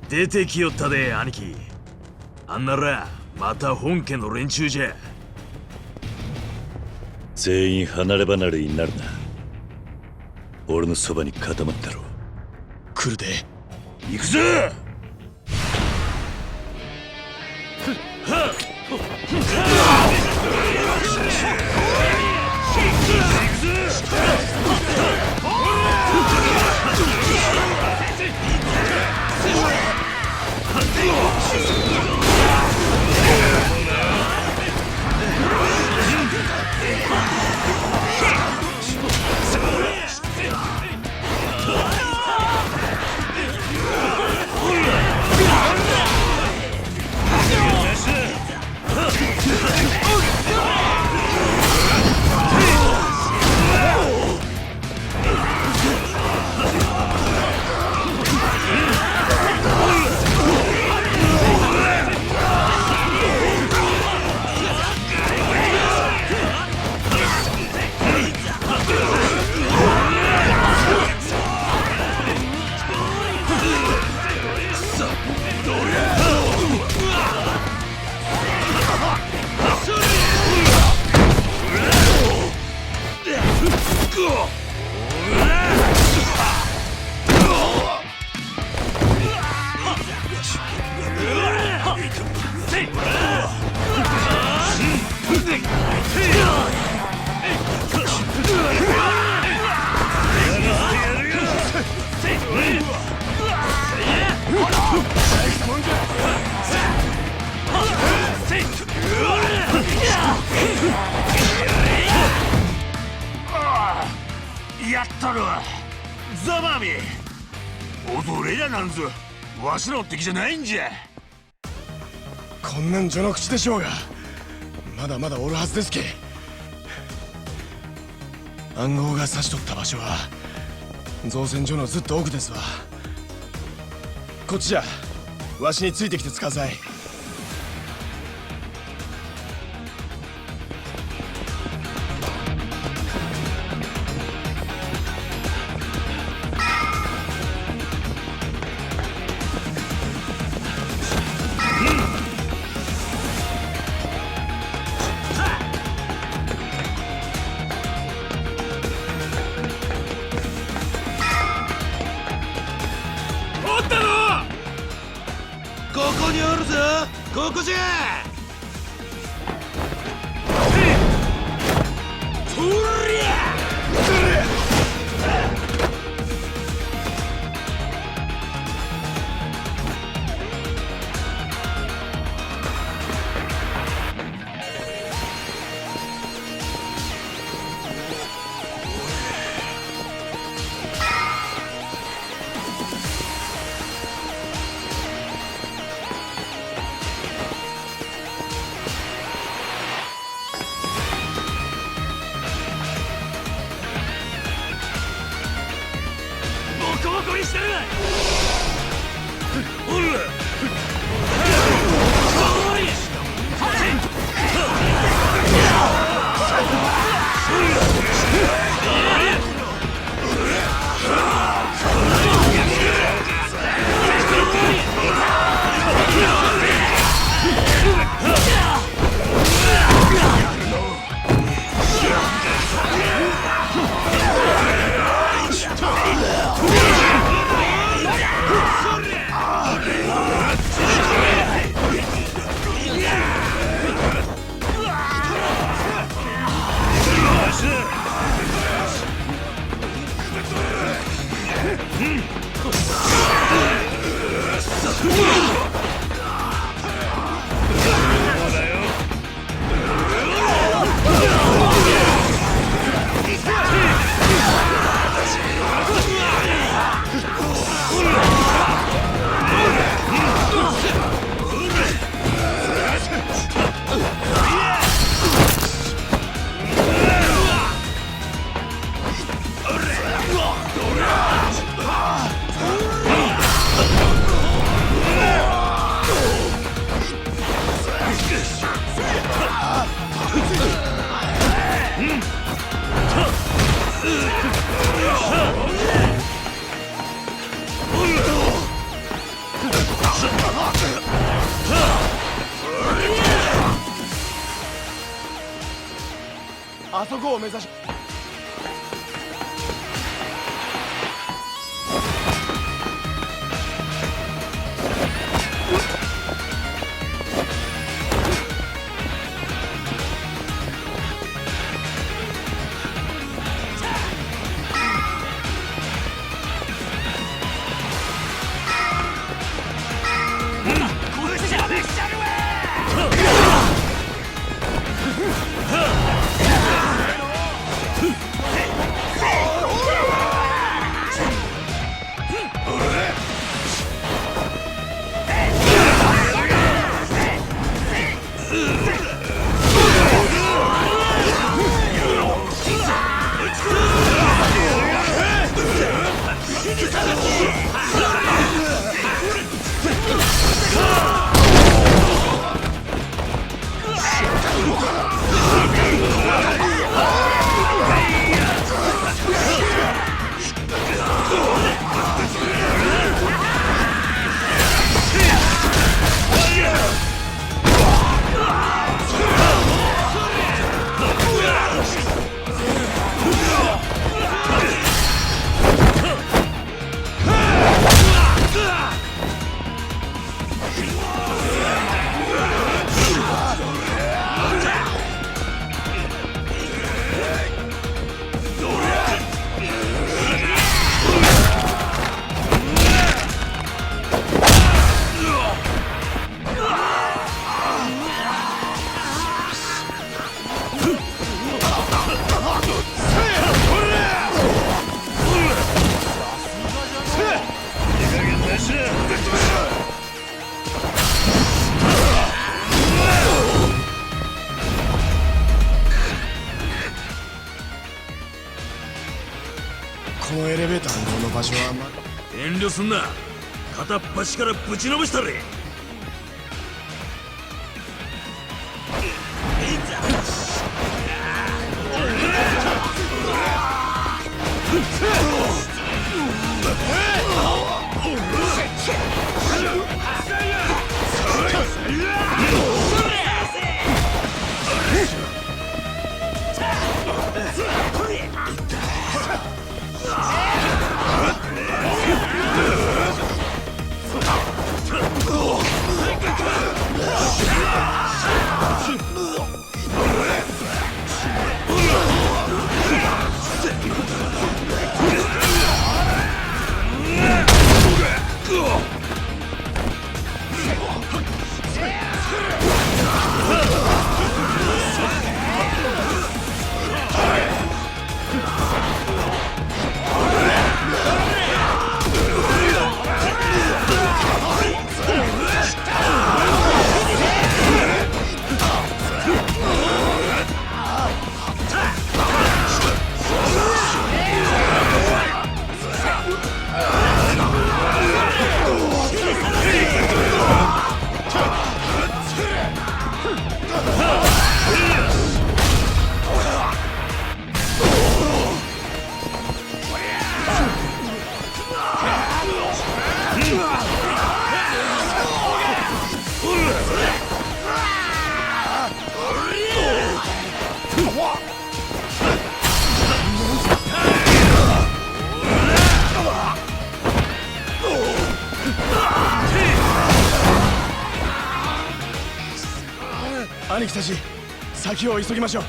出てきよったで兄貴。あんならまた本家の連中じゃ。全員離れ離れになるな。俺のそばに固まったろ。来るで。行くぞ。やったるわザマミ。踊れやなんぞわしらの敵じゃないんじゃ。こんなん序の口でしょうが、まだまだおるはずですけ。暗号が指しとった場所は造船所のずっと奥ですわ。こっちじゃ。わしについてきてつかさい。ここにおるぞ。ここじゃ。とりゃ。あそこを目指し。このエレベーターの場所は遠慮すんな。片っ端からぶちのめしたれ。兄貴たち、先を急ぎましょう。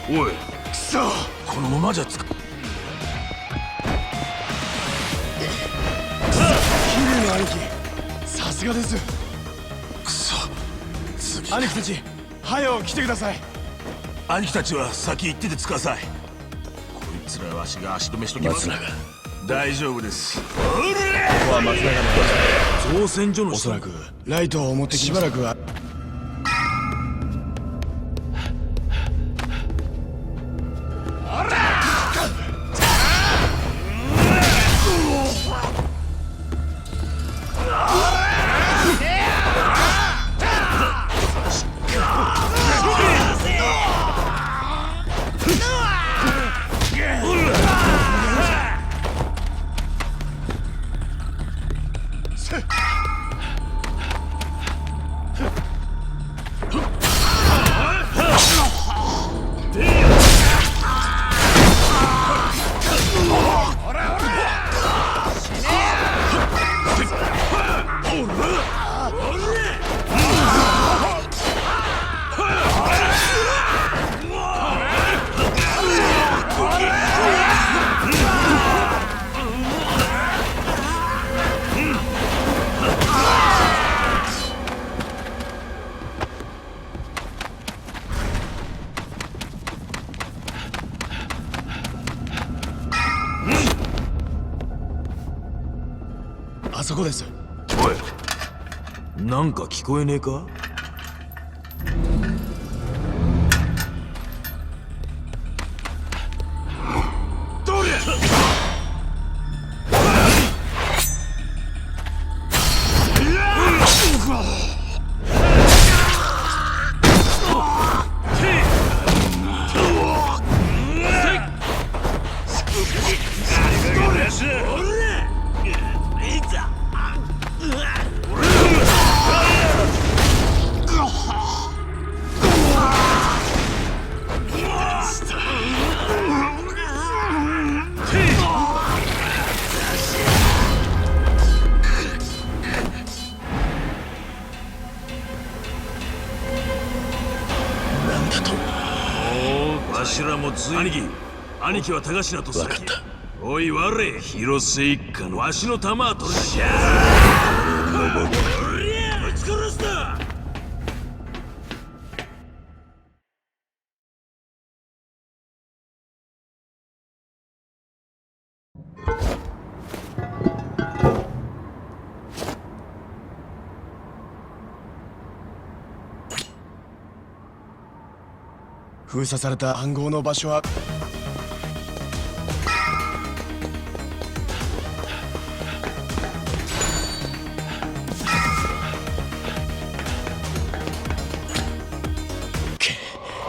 おい、くそ、このままじゃつか。桐生の兄貴、さすがです。くそ、次兄貴たち、早う来てください。兄貴たちは先行っててください。こいつらわしが足止めしときます。松永、大丈夫です。ここは松永の造船所のおそらくライトを持ってしばらくは。そこです。おい、なんか聞こえねえか？どりゃ！わしらもついに兄貴は田頭とする。おい我広瀬一家のわしの玉は取るしゃぶち殺した。封鎖された暗号の場所は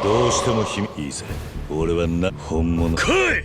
どうしても秘密いいぜ。俺は本物。来い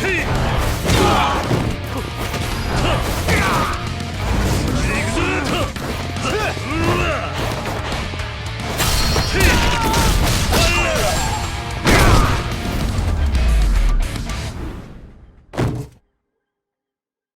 ！Hey!